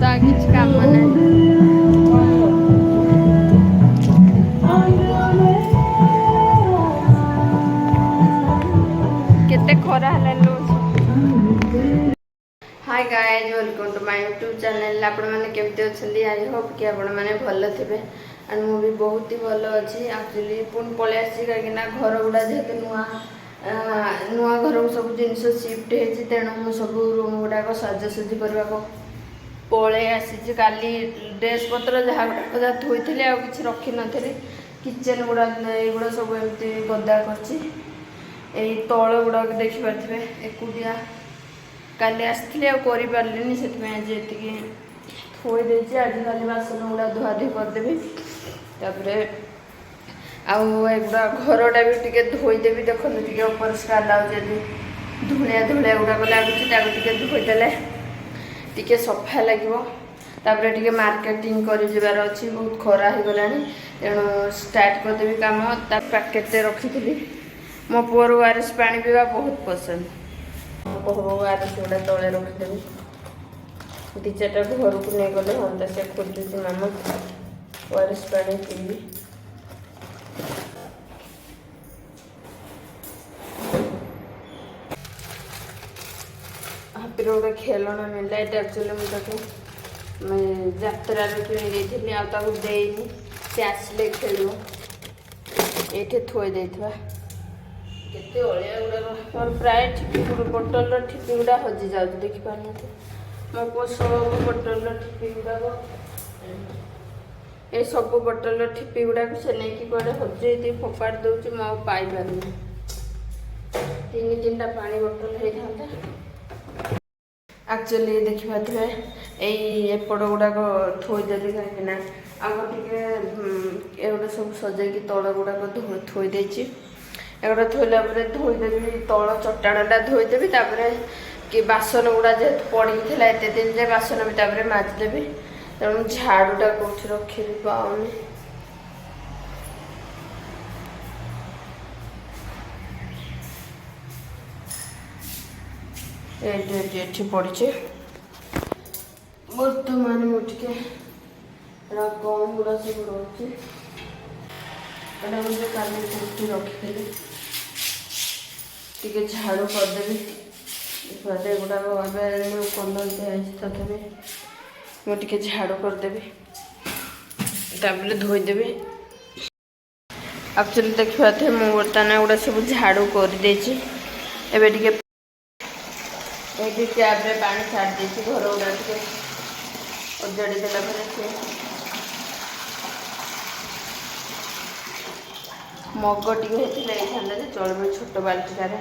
ତା କିଛି କାମ ନାହିଁ। କେତେ ଖରା ହେଲାଣି ଲୋ। Hi guys welcome to my YouTube channel. आपण मैंने केमती अच्छी आई होप कि आपण मैंने भल थे एंड मु भी बहुत ही भल अच्छी एक्चुअली पुणी पलि आसी कहीं घर गुड़ा जेहतु नुआ नुआ घर को सब जिन सिफ्ट हो तेणु मु सब रूम गुड़ाक सजासजी करने को पलि आसी काली ड्रेस पत्र जहाँ गुड़ा थोई थी आ कि रखी नी किचेन गुड़ा युड़ा सब एमती गदा कर तल गुड़ा देखिपे एकुटिया काली आसती आपारे से आज ये थोड़ी आज खाली बासन गुड़ा धुआधुई करदेवि तापर आगुड़ा घरटा भी टे धोईदेवी देखो टे अपरिष्कार लगे धूलिया धूलिया गुड़ाक लगुच धोईदेले टे सफा लगे तापर टे मार्केटिंग कर जबार अच्छी बहुत खरा हो गला तेणु स्टार्ट करदेवि कम पैकेट रखी मो पुअर ओआरएस पानी पीवा बहुत पसंद ओआरएस गुड़ा तले रखीदेवी दी चार्टा घर को नहीं गले हाँ से खोजुची मामा ओआरएस पानी पीबी हापीर गोटे खेलना मिलला ये एक्चुअली मुझे मैं जात्रार किणी आनी से आसिले खेल ये थोई देता केते अलिया गुड़ा प्राय ठिपी बोतल ठिपी गुड़ा हजि जाऊँ देखिपार मो पो सब बोतल ठिपी गुड़ाक ये सब बोतल ठिपी गुड़ाक से नहीं कड़े हजे फोपाड़ दूसरी मुझे पाइपार तीन तीन पानी बोतल होता एक्चुअली देखिपे एपट गुड़ाक थोईदेली कहीं आग टे गोटे सब सजाई तल गुड़ाक थोईदे एगुड़ा थोला धोईदेवी तल चट्टाणटा धोईदेवी कि बासन गुड़ा जेहतु पड़ी थी एत दिन जाए बासन भी माजिदेवी तेणु झाड़ूटा कौटी रखी पाऊनी ये पड़ी बर्तमान मुझे कम गुड़ा सब रोचे मुझे काली कुर्ती रखी टे झाड़ू करदेवी गुड़ाक कलर दिखाई तथापि मुझे झाड़ू करदेवी तापर धोईदेवी एक्चुअली देखा थे मुझे बर्तमान गुड़ा सब झाड़ू करदे टैब रे पानी छाड़ी घर गुड़ा उजाड़ी देला मग टे होता चलो छोट बाल्टीटार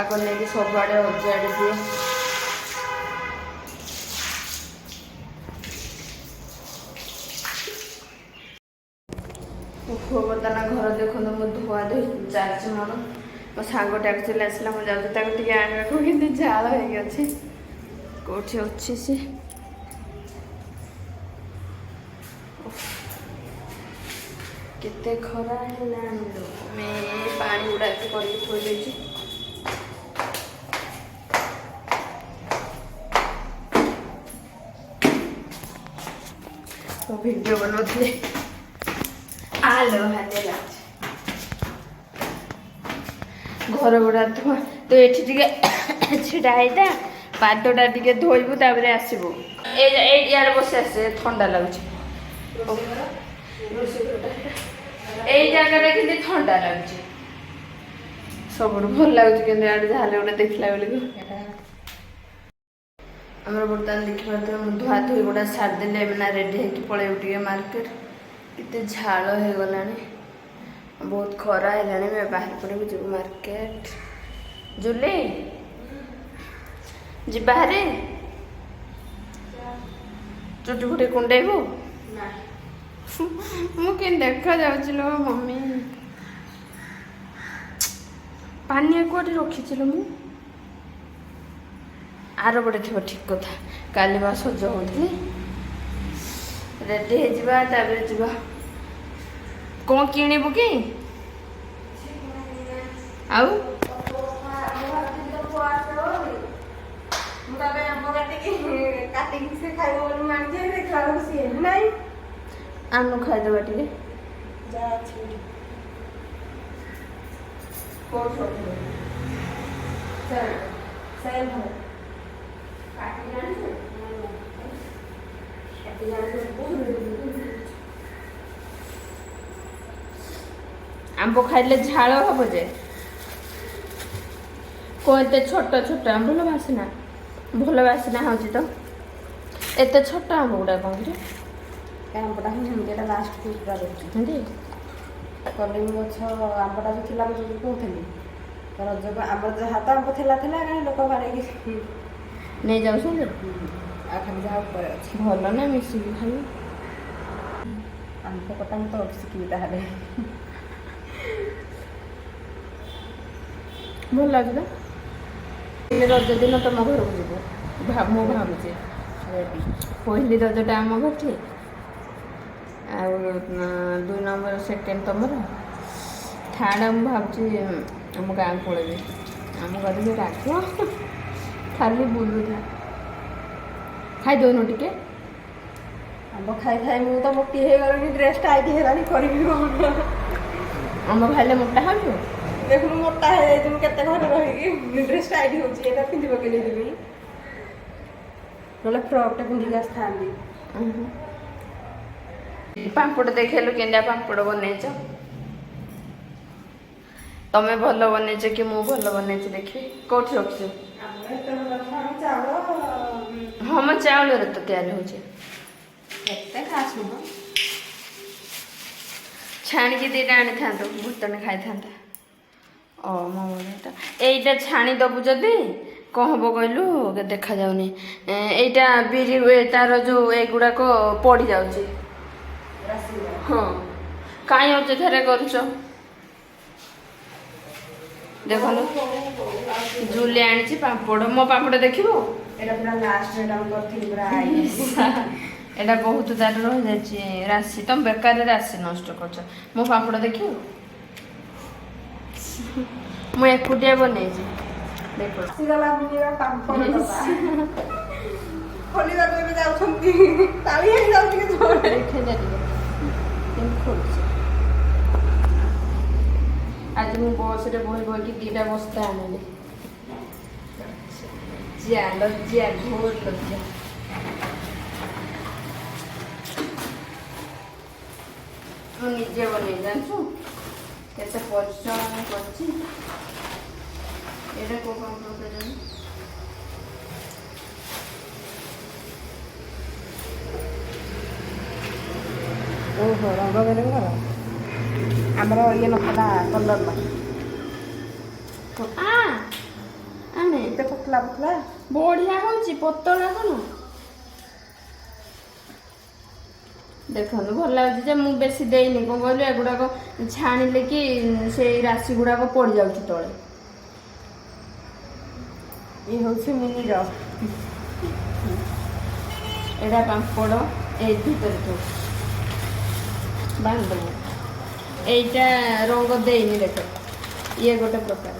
आग नहीं सब आड़े उजाड़ी दिए बर्तमान घर देखो मो धुआ धुई चलती मोर मो सांगटा एक्चुअली आसला मुझे जाऊँ आने को कि झाल हो कौटी अच्छी सी केते खरा है मैं पानी गुड़ा करके थोड़ी देती वीडियो बनाते आलो हाले घर गुड़ा धुआ तो ये छिड़ा होता पादटा टे धोबू तापर आसबू यार बस आसे ठंडा लगुच जगह कि ठंडा लगुच सब भल लगुच जहाँ गोटे देखला बेलू आम बर्तमान देखिए धुआ धुई गुड़ा सारिदे ना रेडी हो पलैबू टे मार्केट केते झाल हो गला बहुत खरा है बाहर पड़े जीव मार्केट जुले जी बाहर चुटी फुटी कुंडेबू मुझे देखा जाऊँ मम्मी पानी कौटे रखी मु आर बड़े थी ठीक कथा काली बा सज होती रेडी हो कौन किणबू कि आउ କାଟିକି ସେ ଖାଇବ ବୋଲି ମୁଁ ଆଣିଛି ଦେଖିଲା ବେଳକୁ ସିଏ ନାହିଁ। ଆନୁ ଖାଇଦେବା ଟିକେ। ଯାହା ଅଛି କୋଉଠି ରଖିବ? ସେ ଭଲ କାଟିକି ଆଣିଛୁ? କାଟିକି ଆଣିଛି। ଆମ୍ବ ଖାଇଲେ ଝାଳ ହବ ଯେ। କଣ ଏତେ ଛୋଟ ଛୋଟ ଆମ୍ବ ଭଲ ବାସ୍ନା ହଉଛି ତ। ଏତେ ଛୋଟ ଆମ୍ବ ଗୁଡ଼ା କଣ କି? ଆମ୍ବଟା ହିଁ ସେମିତି ଏଇଟା ଲାଷ୍ଟକୁ ପୁରା ରହୁଛି। ଏମିତି କଲିମି ଗଛ ଆମ୍ବଟା ବି ଥିଲା ମୁଁ ଯୋଉ କହୁଥିଲି ରଜକୁ ଆମର ଯାହା ତ ଆମ୍ବ ଥିଲା କାହିଁ ଲୋକ ବାଡ଼େଇକି ନେଇ ଯାଉଛନ୍ତି। ଆଉ ଖାଲି ଯାହା ଉପରେ ଅଛି। ଭଲ ନା ମିଶିକି ଖାଇବେ। ଆମ୍ବ କଟା ମୁଁ ତ ଶିଖିବି ତାହେଲେ। ଭଲ ଲାଗୁଛି ନା। ରଜ ଦିନ ତମ ଘରକୁ ଯିବୁ ମୁଁ ଭାବୁଛି। ପହିଲି ରଜଟା ଆମ ଘରଠି ଆଉ 2 ନମ୍ବର ସେକେଣ୍ଡ ତମର, ଥାର୍ଡ଼ ମୁଁ ଭାବୁଛି ଆମ ଗାଁକୁ ପଳେଇବି। ଆମ ଘରେ ବି ରାଗ ଖାଲି ବୁଲୁଥା। ଖାଇଦଉନୁ ଟିକେ। ଆମ୍ବ ଖାଇ ଖାଇ ମୁଁ ତ ମୋଟି ହେଇଗଲିଣି, ଡ୍ରେସ୍ ଟାଇଟ୍ ହେଲାଣି କରିବି କ'ଣ? ଆମ୍ବ ଖାଇଲେ ମୋଟା ହେଉଛୁ। ଦେଖୁନୁ ମୋଟା ହେଇଯାଇଛି ମୁଁ କେତେ ଘରେ ରହିକି, ଡ୍ରେସ୍ ଟାଇଟ୍ ହେଉଛି ଏଇଟା ପିନ୍ଧି ପକେଇ ନେଇଯିବି। ନହେଲେ ଫ୍ରକ୍ଟା ପିନ୍ଧିକି ଆସିଥାନ୍ତି। ପାମ୍ପଡ଼ ଦେଖେଇଲୁ କେନ୍ତିଆ ପାମ୍ପଡ଼ ବନେଇଛ। ତମେ ଭଲ ବନେଇଛ କି ମୁଁ ଭଲ ବନେଇଛି ଦେଖିବି। କୋଉଠି ରଖିଛୁ? ହଁ ମୋ ଚାଉଳରେ ତ ତିଆରି ହେଉଛି। ଏତେ ଖାସ୍ ନୁହଁ। ଛାଣିକି ଦିଟା ଆଣିଥାନ୍ତୁ, ଭୁତଣେ ଖାଇଥାନ୍ତା। ମୋ ଏଇଟା ଛାଣିଦବୁ ଯଦି କ'ଣ ହବ କହିଲୁ? ଦେଖାଯାଉନି ଏଇଟା ବିରି ତାର ଯୋଉ ଏଗୁଡ଼ାକ ପଡ଼ିଯାଉଛି। ହଁ କାହିଁ ଅଯଥାରେ କରୁଛ? ଦେଖନ୍ତୁ ଜୁଲି ଆଣିଛି ପାମ୍ପଡ଼। ମୋ ପାମ୍ପଡ଼ ଦେଖିବୁ। ଏଇଟା ପୁରା ଲାଷ୍ଟ ଏଇଟା ମୁଁ କରିଥିଲି ପୁରା ଏଇଟା ବହୁତ ତାର ରହିଯାଇଛି ରାଶି। ତମେ ବେକାରରେ ରାଶି ନଷ୍ଟ କରୁଛ। ମୋ ପାମ୍ପଡ଼ ଦେଖିବୁ। ମୁଁ ଏକୁଟିଆ ବନେଇଛି। ଦେଖ ଖୋଲିବାକୁ ଏବେ ଯାଉଛନ୍ତି, ତାଳି ହେଇଯାଉ ଟିକେ ଜୋରରେ। ଆଜି ମୁଁ ବସରେ ବହି ବହିକି 2ଟା ବସ୍ତା ଆଣିଲି। ଲଜ୍ଜା ଘୋର ଲଜ୍ଜା। ମୁଁ ନିଜେ ବନେଇ ଜାଣିଛୁ କେତେ ପରିଶ୍ରମ କରିଛି। ଏଇଟା କୋଉ ପାମ୍ପଡ଼ କେଜାଣି? ଓହୋ ରଙ୍ଗ ବେରଙ୍ଗର ଆମର ଇଏ ନଥିଲା କଲର ଆଣେ ଏତେ ପତଲା ପତଲା ବଢିଆ ହଉଛି। ପତଳା କଣ ଦେଖନ୍ତୁ ଭଲ ଲାଗୁଛି ଯେ ମୁଁ ବେଶୀ ଦେଇନି। କ'ଣ କହିଲୁ ଏଗୁଡ଼ାକ ଛାଣିଲେ କି ସେଇ ରାଶି ଗୁଡ଼ାକ ପଡ଼ିଯାଉଛି ତଳେ। ଇଏ ହେଉଛି ମିନିର। ଏଇଟା ପାମ୍ପଡ଼ ଏଇ ଭିତରେ ଥିବ ବାନ୍ଧବ। এইটা রঙ ଦେଇନି ଦେଖ। ଇଏ ଗୋଟେ ପ୍ରକାର।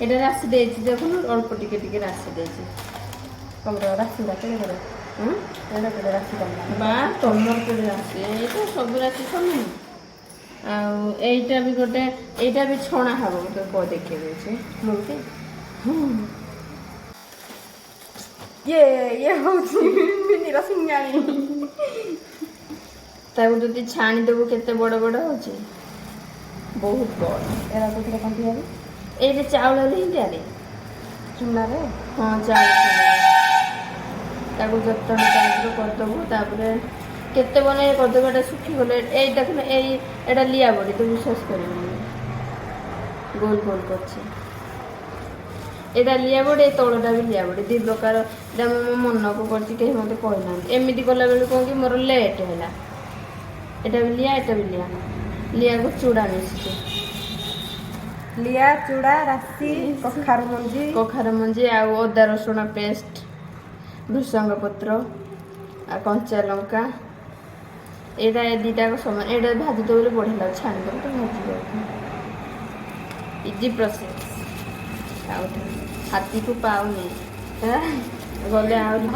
এটা ରାଶି ଦେଇଛି ଦେଖୁନ ଅଳ୍ପ ଟିକେ ଟିକେ ରାଶି ଦେଇଛି। ତମର ରାଶି କେତେ କର? ଏଇଟା କେତେ ରାଶି ତମର? ବା ତମର କେତେ ରାଶି? ଏଇଟା ସବୁ ରାଶି ସମାନ। ଆଉ এইটা ବି ଗୋଟେ, এইটা ବି ଛଣା ହବ। ମୁଁ ତ ଦେଖେଇ ଦଉଛି। ଇଏ ହଉଛି ମିନିର ସିଙ୍ଗାଣି। ତାକୁ ଯଦି ଛାଣିଦେବୁ କେତେ ବଡ଼ ବଡ଼ ହେଉଛି। ବହୁତ ବଡ଼। ଏରା କୋଉଥିରେ କଣ ତିଆରି? ଏଇଟା ଚାଉଳରେ ହିଁ ତିଆରି। ଚୁନାରେ? ହଁ ଚାଉଳ ଚୁନାରେ। ତାକୁ ଯତ୍ନ ଟାଇପ୍ର କରିଦେବୁ। ତାପରେ କେତେ ବନେଇ କରିଦେବୁ। ଏଇଟା ଶୁଖିଗଲେ ଏଇ ଦେଖୁନ ଏଇଟା ଲିଆ ବଡ଼ି ତୁ ବିଶ୍ୱାସ କରିବୁନି। ଗୋଲ ଗୋଲ କରିଛି। ଏଇଟା ଲିଆ ବଡ଼ି, ଏ ତଳଟା ବି ଲିଆ ବଡ଼ି। 2 ପ୍ରକାର। ଏଇଟା ମୁଁ ମୋ ମନକୁ କରିଛି, କେହି ମୋତେ କହିନାହାନ୍ତି। ଏମିତି କଲାବେଳକୁ କ'ଣ କି ମୋର ଲେଟ୍ ହେଲା। এটা ବି ଲିଆ, ଏଟା ବି ଲିଆ। ଲିଆକୁ ଚୁଡ଼ା ମିଶିଛି। ଲିଆ, ଚୁଡ଼ା, ରାଶି, କଖାରୁ ମଞ୍ଜି ଆଉ ଅଦା ରସୁଣ ପେଷ୍ଟ, ଭୃଷଙ୍ଗ ପତ୍ର ଆଉ କଞ୍ଚା ଲଙ୍କା। ଏଇଟା ଏ ଦୁଇଟାକ ସମାନ। ଏଇଟା ଭାଜିଦେବ ବୋଲି ବଢ଼ିଆ ଲାଗୁଛି। ଛାଣିଦେବ ତ ଭାଜିଦେବ। Easy process. ଆଉ ହାତୀକୁ ପାଉନି। ଗଲେ ଆହୁରି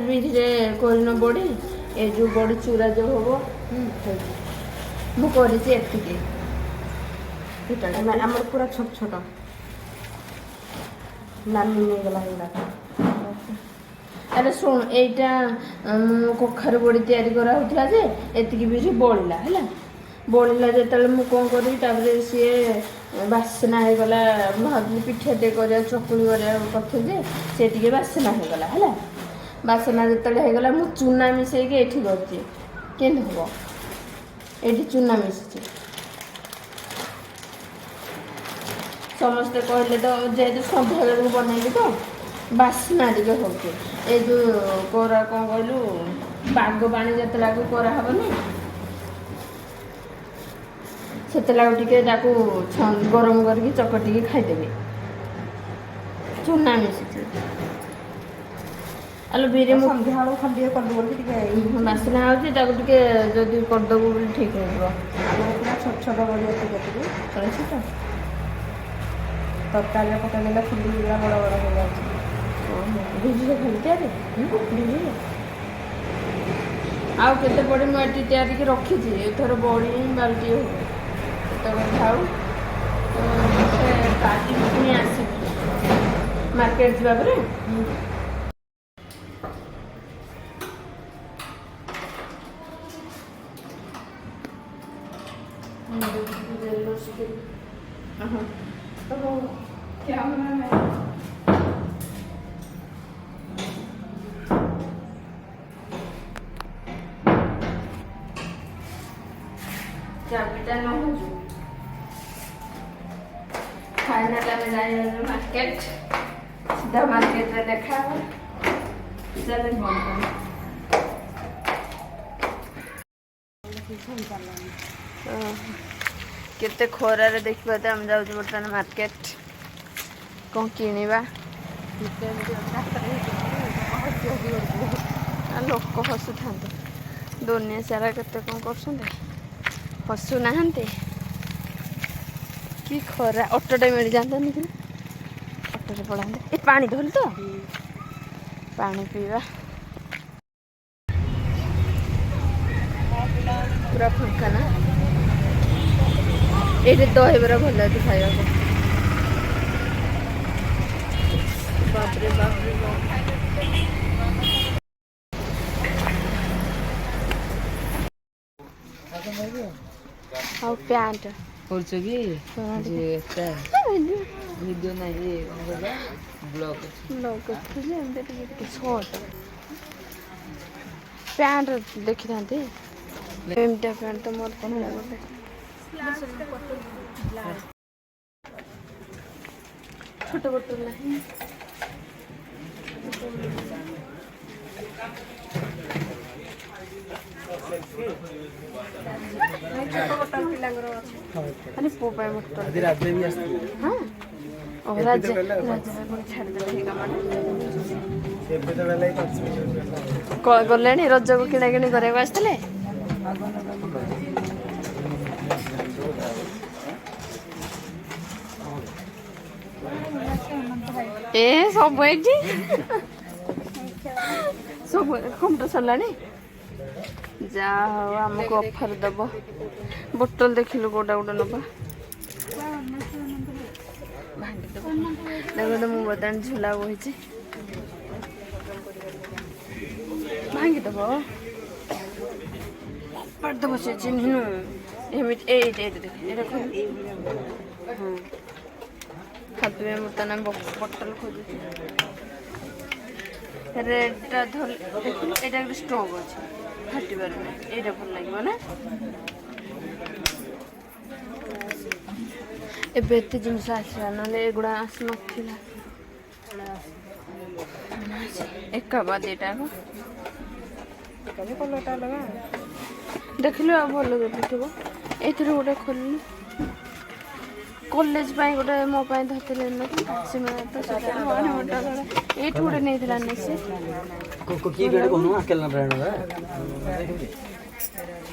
ବିରିରେ କରିନ ବଡ଼ି ଏ ଯେଉଁ ବଡ଼ି ଚୁରା ଯେଉଁ ହବ ମୁଁ କରିଛି ଏତିକି ଆମର ପୁରା ଛୋଟ ଛୋଟ ନାନି ନେଇଗଲା ହେଇଗୁଡ଼ାକ। ଆରେ ଶୁଣ ଏଇଟା କଖାରୁ ବଡ଼ି ତିଆରି କରାହେଉଥିଲା ଯେ ଏତିକି ବିରି ବଳିଲା ହେଲା ବଳିଲା ଯେତେବେଳେ ମୁଁ କ'ଣ କରିବି ତାପରେ ସିଏ ବାସ୍ନା ହେଇଗଲା ମୁଁ ଭାବିଲି ପିଠାଟେ କରିବା ଚକୁଳି କରିବା କରିଥିଲି ଯେ ସେ ଟିକେ ବାସ୍ନା ହେଇଗଲା ହେଲା ବାସ୍ନା ଯେତେବେଳେ ହେଇଗଲା ମୁଁ ଚୁନା ମିଶାଇକି ଏଇଠି କରିଛି କେମିତି ହେବ ଏଇଠି ଚୁନା ମିଶିଛି ସମସ୍ତେ କହିଲେ ତ ଯେହେତୁ ସନ୍ଧ୍ୟାବେଳକୁ ବନେଇଲି ତ ବାସ୍ନା ଟିକେ ହେଉଛି ଏ ଯେଉଁ କୋରା କ'ଣ କହିଲୁ ପାଗ ପାଣି ଯେତେବେଳେ କରାହେବନି ସେତେବେଳେ ଟିକେ ତାକୁ ଗରମ କରିକି ଚକଟିକି ଖାଇଦେବି ଚୁନା ମିଶିଛି ଆଲୋ ବିରି ମୁଁ ସନ୍ଧ୍ୟାବେଳକୁ ଖାଲି ଟିକେ କରିଦେବୁ ବୋଲି ଟିକେ ବାସ୍ନା ହେଉଛି ତାକୁ ଟିକେ ଯଦି କରିଦେବୁ ବୋଲି ଠିକ୍ ହେଇଯିବ ଆମର ପୁରା ଛୋଟ ଛୋଟ ବଡ଼ି ଏତିକି ଛୋଟ ତରକାରୀରେ ପକାଇଦେଲେ ଫୁଲି ପୁରା ବଡ଼ ବଡ଼ ହେଇଯାଉଛି। ବିରିରେ ଖାଲି ତିଆରି ବିରିରେ ଆଉ କେତେ ବଡ଼ି ମୁଁ ଏଠି ତିଆରିକି ରଖିଛି ଏଥର ବଡ଼ି ବାଲ୍ଟି ହଉ କେତେବେଳେ ଖାଉ ସେ କାଲି ପୁଣି ଆସିବି ମାର୍କେଟ ଯିବା ପରେ ଚାବିଟା ନହୁଛୁ फाइनल ଆମେ ଯାଇଛୁ ମାର୍କେଟ ସିଧା ମାର୍କେଟରେ ଦେଖା ହବ ଚାଲେ ବନ୍ଦ କେତେ ଖରାରେ ଦେଖିବା ତ ଆମେ ଯାଉଛୁ ବର୍ତ୍ତମାନ ମାର୍କେଟ କ'ଣ କିଣିବା ଲୋକ ହସୁଥାନ୍ତି ଦୁନିଆ ସାରା କେତେ କ'ଣ କରୁଛନ୍ତି ହସୁନାହାନ୍ତି କି ଖରା ଅଟୋଟେ ମିଳିଯାନ୍ତାନି କି ଅଟୋରେ ପଳାନ୍ତେ ଏ ପାଣି ଧରିଲି ତ ପାଣି ପିଇବା ପୁରା ଫାଙ୍କା ନା ଏଇଠି ଦହିବରା ଭଲ ଅଛି ଖାଇବାକୁ ବାପରେ ବାପରେ ଆଉ ପ୍ୟାଣ୍ଟ କରୁଛ କି ଭିଡ଼ିଓ ନାହିଁ ବ୍ଲଗ୍ କରୁଥିଲି ଏମିତି ଟିକେ ଟିକେ ସର୍ଟ ପ୍ୟାଣ୍ଟ ଦେଖିଥାନ୍ତି ଏମିତିଆ ପ୍ୟାଣ୍ଟ ତ ମୋର କ'ଣ ଗୋଟେ ଛୋଟ ବୋଟଲ ନାହିଁ अरे पो पाए मोटर आदि रात में भी आस्ती हां ओ राजा को छाड़ दे हे कामटा से बेटा वाला ही को गलेनी रज को किना किनी करे आस्तले ए सब एठी सब कंप्यूटर चलानी जा हो हमको ऑफर दबो बोतल देखिलु गोटा गोटा नबा देखो तो मु बदान झूला होइछि भांगी दबो पर दबो से चिन्हनु एमित ए देख ए देखो हां खाते में मुतना बोतल खोजु रेडटा धर देखिलु एटा स्ट्रॉंग अछि फाटिबार नै एटा भल लागबो ना ଏବେ ଏତେ ଜିନିଷ ଆସିଲା ନହେଲେ ଏଗୁଡ଼ା ଆସିନଥିଲା ଏକା ବା ଦିଟା କଲରଟା ଅଲଗା ଦେଖିଲୁ ଆଉ ଭଲ ଦେଖୁଥିବ ଏଇଥିରୁ ଗୋଟେ ଖୋଲିଲୁ କଲେଜ ପାଇଁ ଗୋଟେ ମୋ ପାଇଁ ଧରିଥିଲେ ସେମାନେ ତ ଏଇଠୁ ଗୋଟେ ନେଇଥିଲା ସେ की बेड कोनु अकेला ब्रांड है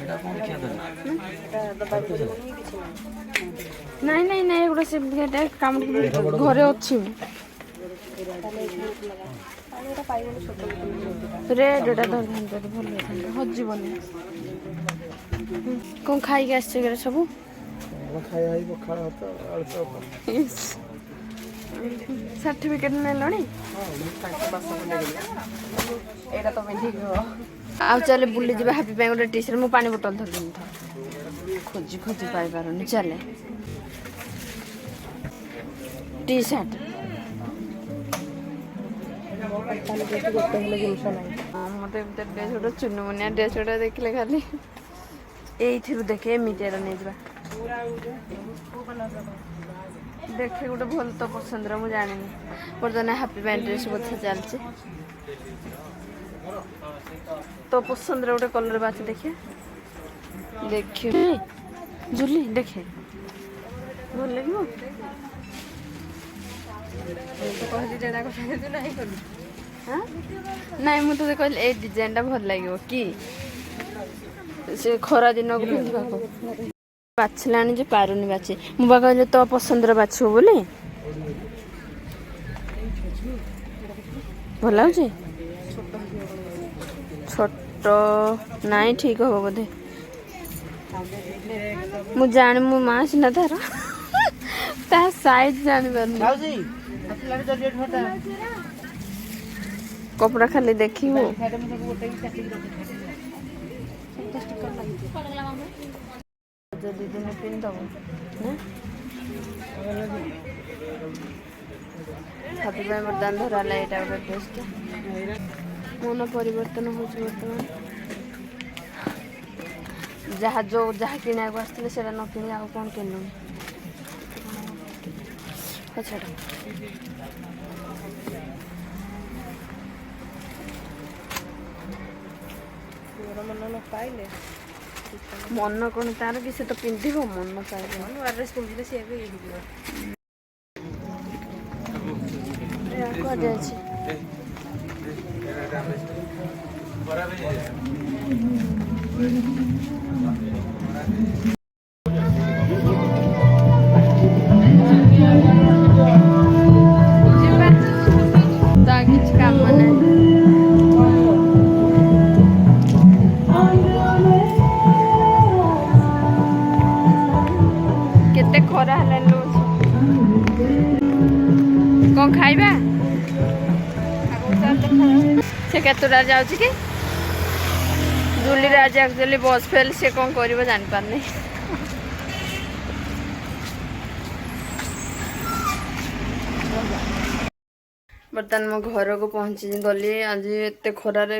एटा कोन क्या दे ନାଇଁ ନାଇଁ ନାଇଁ ଏଗୁଡ଼ା ସେ କାମ ଘରେ ଅଛି ଏଇଟା ପାଇବନି ଛୋଟ ରେଡ୍ ଏଟା ଧରିଥାନ୍ତେ ଭଲ ହେଇଥାନ୍ତା ହଜିବନି। କ'ଣ ଖାଇକି ଆସିଛ କି ସବୁ? ଖାଇବା ହେଇ ପଖାଳ ଭାତ ଆଳୁ ଚପ। ସାର୍ଟିଫିକେଟ୍ ନେଲଣି? ଏଇଟା ତ ପିନ୍ଧିକି ଆଉ ଚାଲେ ବୁଲିଯିବା ହାପି ପାଇଁ ଗୋଟେ ଟି ସାର୍ଟ। ମୁଁ ପାଣି ବୋଟଲ ଧରିନି ତ ଖୋଜି ଖୋଜି ପାଇପାରୁନି। ଚାଲେ ଟି ସାର୍ଟ ଗୋଟେ ହେଲେ ଜିନିଷ ନାହିଁ। ମତେ ଏମିତି ଡ୍ରେସ୍ ଗୋଟେ ଚୁନୁମୁନିଆ ଡ୍ରେସ୍ ଗୋଟେ ଦେଖିଲେ ଖାଲି ଏଇଥିରୁ ଦେଖେ ଏମିତିଆର ନେଇଯିବା। ଦେଖେ ଗୋଟେ ଭଲ ତ ପସନ୍ଦର ମୁଁ ଜାଣିନି। ବର୍ତ୍ତମାନ ହାପି ପାଇଁ ଡ୍ରେସ୍ ବୋଧେ ଚାଲିଛି। तो पसंद गोटे कलर बात देखिए देखिए जुली देखे भल लगे नाई मुझे कहली ए डिजाइन भल लगे कि से खरा दिन को पिंधा बाछला पारुनी बाछी मुझे कहली तो पसंद बाछ बोली भल लगे छोट नाई ठीक हम बोधे मु जान मो माँ सीना तार ता साइज जान कपड़ा खाली देखी हो दीदी ने पिंधब हाथी बर्तमान धराला यहाँ गोटे ड्रेसटा मन परिवर्तन हो बर्तमान जहाँ जो जहाँ किना को आसते से न कि आउ कौन किनु अच्छा मन कौन तार कि से तो पिंधि मन पाइले नुआ ड्रेस पिंधिले सी भी कदे अछि किसी काम नहीं केते खरा है कौन खाइबा से केतुटा जाऊँ कि जुली आज एक्चुअली बस फेल से कौन कर जापारनी बर्तमान मो घर को पहुँची गली आज एत खरार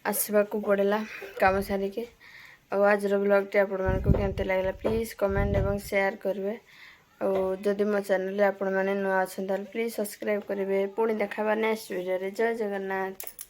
आसवा को पड़ेगा काम सारिके आज ब्लॉगटी आपण मानक केमती लगे प्लीज कमेंट और शेयर करेंगे और जदि मो चैनल आपण मैंने नुआ अच्छा प्लीज सब्सक्राइब करेंगे पुणी देखा नेक्स्ट वीडियो जय जगन्नाथ।